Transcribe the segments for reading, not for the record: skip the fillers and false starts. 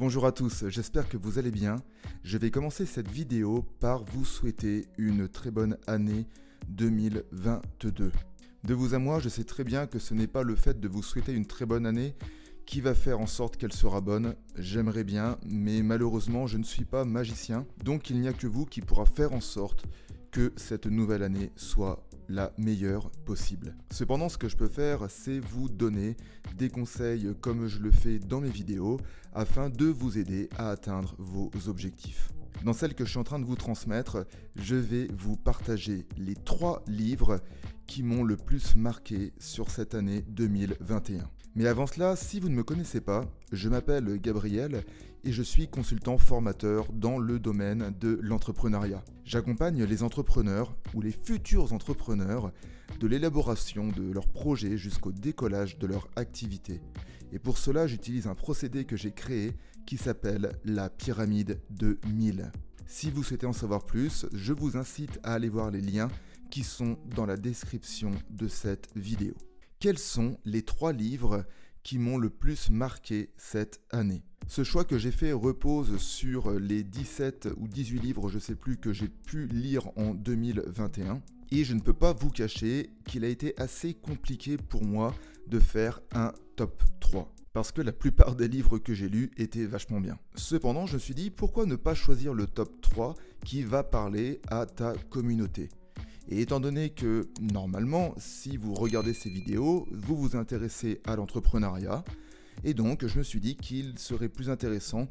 Bonjour à tous, j'espère que vous allez bien. Je vais commencer cette vidéo par vous souhaiter une très bonne année 2022. De vous à moi, je sais très bien que ce n'est pas le fait de vous souhaiter une très bonne année qui va faire en sorte qu'elle sera bonne. J'aimerais bien, mais malheureusement, je ne suis pas magicien, donc il n'y a que vous qui pourra faire en sorte que cette nouvelle année soit la meilleure possible. Cependant, ce que je peux faire, c'est vous donner des conseils comme je le fais dans mes vidéos afin de vous aider à atteindre vos objectifs. Dans celle que je suis en train de vous transmettre, je vais vous partager les 3 livres qui m'ont le plus marqué sur cette année 2021. Mais avant cela, si vous ne me connaissez pas, je m'appelle Gabriel et je suis consultant formateur dans le domaine de l'entrepreneuriat. J'accompagne les entrepreneurs ou les futurs entrepreneurs de l'élaboration de leurs projets jusqu'au décollage de leur activité. Et pour cela, j'utilise un procédé que j'ai créé qui s'appelle la pyramide de 1000. Si vous souhaitez en savoir plus, je vous incite à aller voir les liens qui sont dans la description de cette vidéo. Quels sont les 3 livres qui m'ont le plus marqué cette année ? Ce choix que j'ai fait repose sur les 17 ou 18 livres, je ne sais plus, que j'ai pu lire en 2021. Et je ne peux pas vous cacher qu'il a été assez compliqué pour moi de faire un top 3. Parce que la plupart des livres que j'ai lus étaient vachement bien. Cependant, je me suis dit, pourquoi ne pas choisir le top 3 qui va parler à ta communauté ? Et étant donné que, normalement, si vous regardez ces vidéos, vous vous intéressez à l'entrepreneuriat, et donc je me suis dit qu'il serait plus intéressant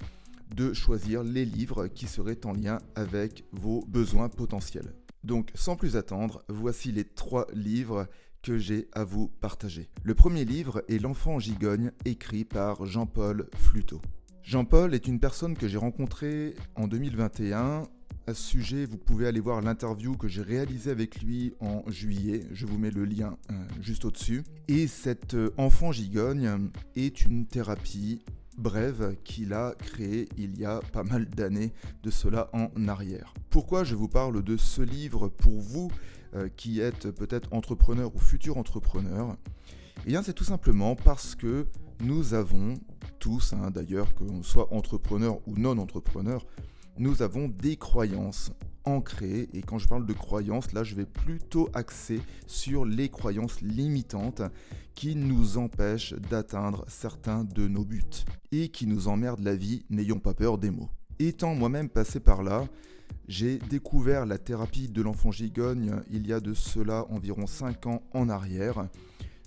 de choisir les livres qui seraient en lien avec vos besoins potentiels. Donc, sans plus attendre, voici les 3 livres que j'ai à vous partager. Le premier livre est L'Enfant gigogne, écrit par Jean-Paul Fluteau. Jean-Paul est une personne que j'ai rencontrée en 2021. À ce sujet, vous pouvez aller voir l'interview que j'ai réalisée avec lui en juillet. Je vous mets le lien juste au-dessus. Et cet enfant gigogne est une thérapie brève qu'il a créée il y a pas mal d'années de cela en arrière. Pourquoi je vous parle de ce livre pour vous qui êtes peut-être entrepreneur ou futur entrepreneur ? Eh bien, c'est tout simplement parce que nous avons tous, d'ailleurs, qu'on soit entrepreneur ou non entrepreneur, nous avons des croyances ancrées, et quand je parle de croyances, là je vais plutôt axer sur les croyances limitantes qui nous empêchent d'atteindre certains de nos buts et qui nous emmerdent la vie, n'ayons pas peur des mots. Étant moi-même passé par là, j'ai découvert la thérapie de l'enfant gigogne il y a de cela environ 5 ans en arrière.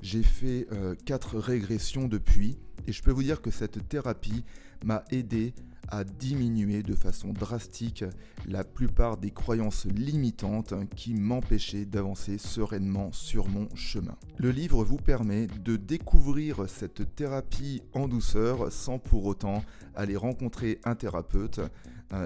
J'ai fait 4 régressions depuis, et je peux vous dire que cette thérapie m'a aidé à diminuer de façon drastique la plupart des croyances limitantes qui m'empêchaient d'avancer sereinement sur mon chemin. Le livre vous permet de découvrir cette thérapie en douceur sans pour autant aller rencontrer un thérapeute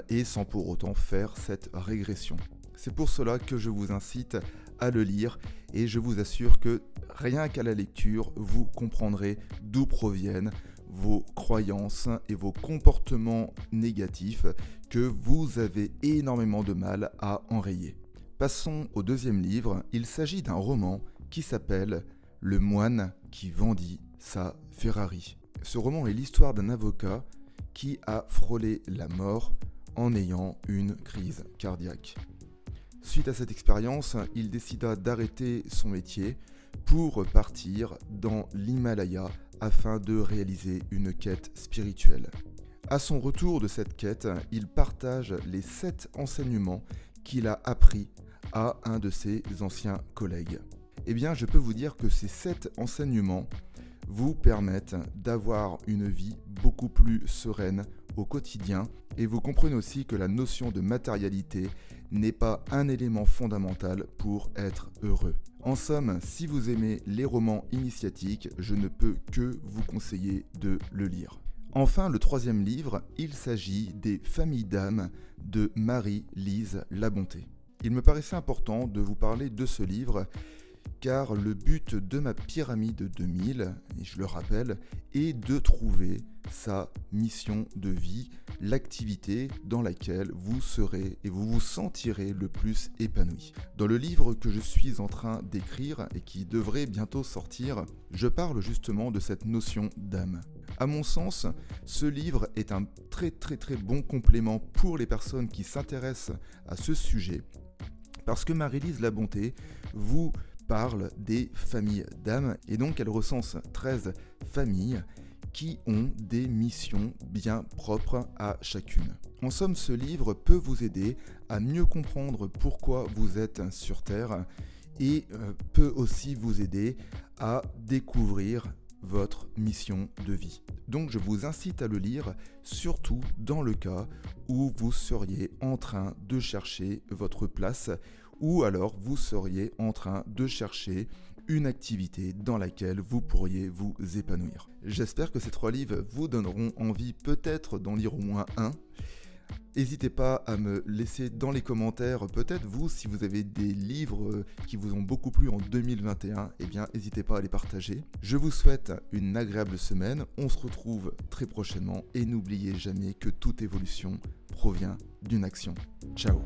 et sans pour autant faire cette régression. C'est pour cela que je vous incite à le lire et je vous assure que rien qu'à la lecture, vous comprendrez d'où proviennent vos croyances et vos comportements négatifs que vous avez énormément de mal à enrayer. Passons au deuxième livre. Il s'agit d'un roman qui s'appelle « Le moine qui vendit sa Ferrari ». Ce roman est l'histoire d'un avocat qui a frôlé la mort en ayant une crise cardiaque. Suite à cette expérience, il décida d'arrêter son métier pour partir dans l'Himalaya afin de réaliser une quête spirituelle. À son retour de cette quête, il partage les 7 enseignements qu'il a appris à un de ses anciens collègues. Eh bien, je peux vous dire que ces 7 enseignements vous permettent d'avoir une vie beaucoup plus sereine au quotidien, et vous comprenez aussi que la notion de matérialité n'est pas un élément fondamental pour être heureux. En somme, si vous aimez les romans initiatiques, je ne peux que vous conseiller de le lire. Enfin, le troisième livre, il s'agit des Familles d'âme de Marie-Lise Labonté. Il me paraissait important de vous parler de ce livre car le but de ma pyramide 2000, et je le rappelle, est de trouver sa mission de vie, l'activité dans laquelle vous serez et vous vous sentirez le plus épanoui. Dans le livre que je suis en train d'écrire et qui devrait bientôt sortir, je parle justement de cette notion d'âme. À mon sens, ce livre est un très bon complément pour les personnes qui s'intéressent à ce sujet, parce que Marie-Lise Labonté vous parle des familles d'âme, et donc elle recense 13 familles qui ont des missions bien propres à chacune. En somme, ce livre peut vous aider à mieux comprendre pourquoi vous êtes sur Terre et peut aussi vous aider à découvrir votre mission de vie. Donc je vous incite à le lire, surtout dans le cas où vous seriez en train de chercher votre place ou alors vous seriez en train de chercher une activité dans laquelle vous pourriez vous épanouir. J'espère que ces 3 livres vous donneront envie peut-être d'en lire au moins un. N'hésitez pas à me laisser dans les commentaires, peut-être vous, si vous avez des livres qui vous ont beaucoup plu en 2021, eh bien n'hésitez pas à les partager. Je vous souhaite une agréable semaine, on se retrouve très prochainement et n'oubliez jamais que toute évolution provient d'une action. Ciao.